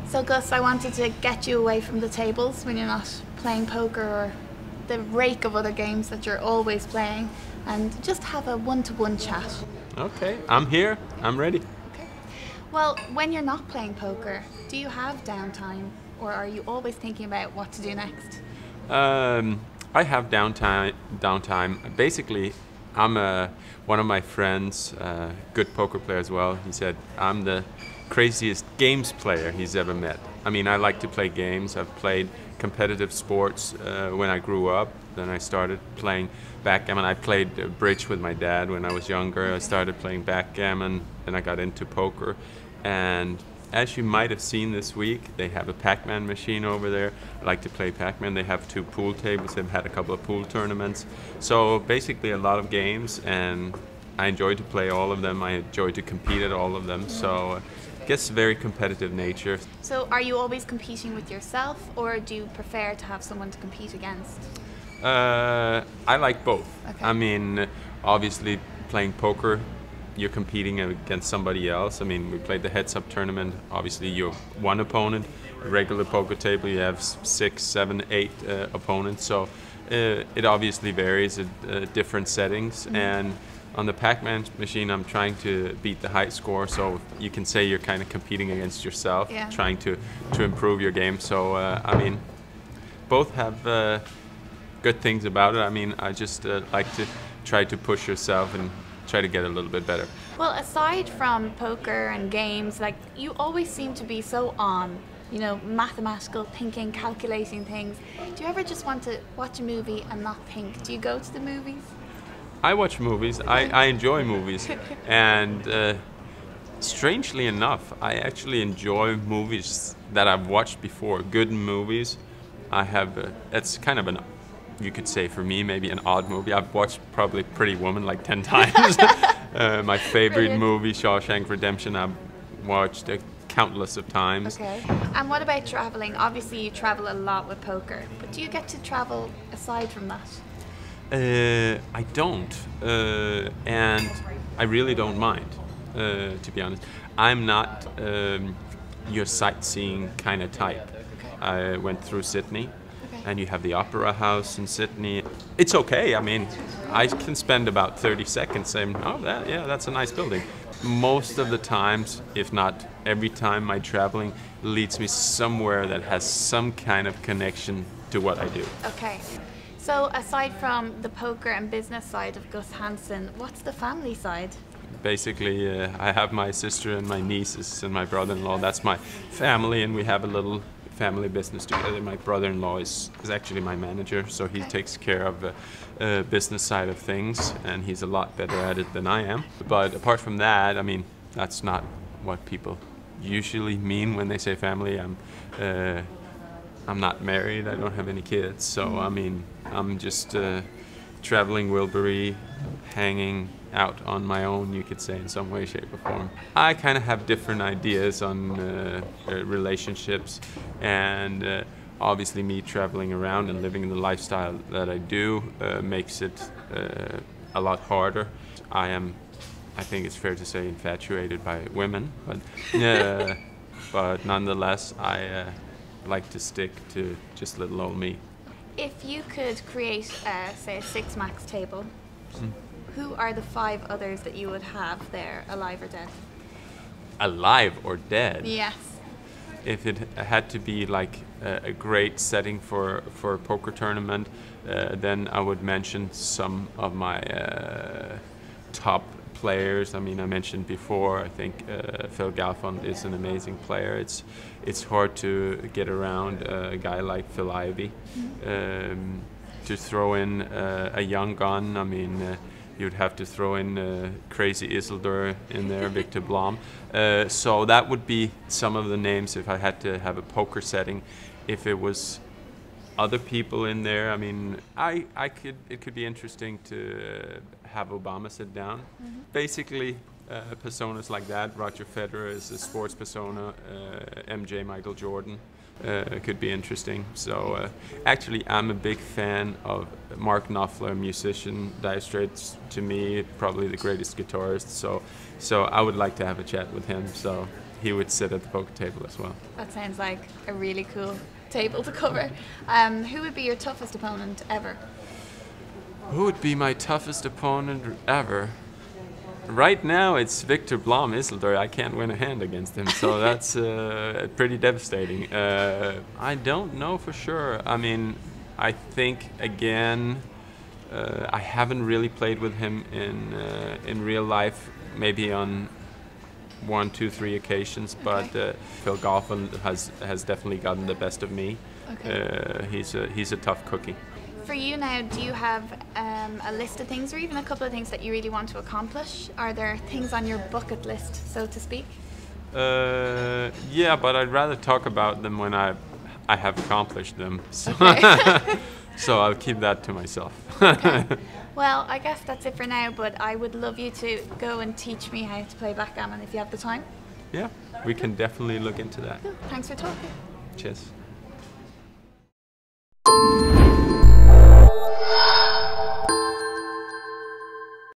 So Gus, I wanted to get you away from the tables when you're not playing poker or the rake of other games that you're always playing, and just have a one-to-one chat. Okay, I'm here. I'm ready. Okay. Well, when you're not playing poker, do you have downtime, or are you always thinking about what to do next? I have downtime. Basically, I'm one of my friends, good poker player as well. He said I'm the craziest games player he's ever met. I mean, I like to play games. I've played competitive sports when I grew up. Then I started playing backgammon. I played bridge with my dad when I was younger. I started playing backgammon. Then I got into poker. And as you might have seen this week, they have a Pac Man machine over there. I like to play Pac Man. They have 2 pool tables. They've had a couple of pool tournaments. So basically a lot of games, and I enjoy to play all of them. I enjoy to compete at all of them. So I guess very competitive nature. So are you always competing with yourself, or do you prefer to have someone to compete against? I like both. Okay. I mean, obviously playing poker, you're competing against somebody else. I mean, we played the heads-up tournament. Obviously, you have one opponent. A regular poker table, you have 6, 7, 8 opponents. So it obviously varies at different settings. And on the Pac Man machine, I'm trying to beat the high score. So you can say you're kind of competing against yourself, trying to improve your game. So I mean, both have good things about it. I mean, I just like to try to push yourself and try to get a little bit better. Well, aside from poker and games, like, you always seem to be so on, you know, mathematical thinking, calculating things. Do you ever just want to watch a movie and not think? Do you go to the movies? I watch movies. I enjoy movies. And strangely enough, I actually enjoy movies that I've watched before. Good movies. I have, it's kind of an, you could say for me, maybe an odd movie. I've watched probably Pretty Woman like 10 times. My favorite movie, Shawshank Redemption, I've watched countless of times. Okay. And what about traveling? Obviously you travel a lot with poker, but do you get to travel aside from that? I don't, and I really don't mind, to be honest. I'm not your sightseeing kind of type. I went through Sydney, and you have the Opera House in Sydney. It's okay. I mean, I can spend about 30 seconds saying, oh, that's a nice building. Most of the times, if not every time, my traveling leads me somewhere that has some kind of connection to what I do. Okay. So aside from the poker and business side of Gus Hansen, what's the family side? Basically, I have my sister and my nieces and my brother-in-law. That's my family, and we have a little family business together. My brother-in-law is actually my manager, so he takes care of the business side of things, and he's a lot better at it than I am. But apart from that, I mean, that's not what people usually mean when they say family. I'm not married, I don't have any kids, so I mean, I'm just traveling Wilbury, hanging out on my own, you could say, in some way, shape, or form. I kind of have different ideas on relationships, and obviously me traveling around and living the lifestyle that I do makes it a lot harder. I think it's fair to say, infatuated by women, but nonetheless, I like to stick to just little old me. If you could create, say, a 6-max table, who are the 5 others that you would have there, alive or dead? Alive or dead? Yes. If it had to be like a great setting for a poker tournament, then I would mention some of my top players. I mean, I mentioned before, I think Phil Galfond is an amazing player. It's hard to get around a guy like Phil Ivey. To throw in a young gun, I mean, you'd have to throw in Crazy Isildur in there, Victor Blom. So that would be some of the names if I had to have a poker setting. If it was other people in there, I mean, it could be interesting to have Obama sit down. Basically, personas like that. Roger Federer is a sports persona. MJ, Michael Jordan, could be interesting. So actually, I'm a big fan of Mark Knopfler, musician. Dire Straits, to me, probably the greatest guitarist. So I would like to have a chat with him. So he would sit at the poker table as well. That sounds like a really cool table to cover. Who would be your toughest opponent ever? Who would be my toughest opponent ever? Right now it's Victor Blom Isildur. I can't win a hand against him, so that's pretty devastating. I don't know for sure. I mean, I think again, I haven't really played with him in real life, maybe on 1, 2, 3 occasions, but Phil Goffin has definitely gotten the best of me. Okay. He's a tough cookie. For you now, do you have a list of things, or even a couple of things that you really want to accomplish? Are there things on your bucket list, so to speak? Yeah, but I'd rather talk about them when I have accomplished them. So, Okay. so I'll keep that to myself. Okay. Well, I guess that's it for now, but I would love you to go and teach me how to play backgammon if you have the time. Yeah, we can definitely look into that. Cool. Thanks for talking. Cheers.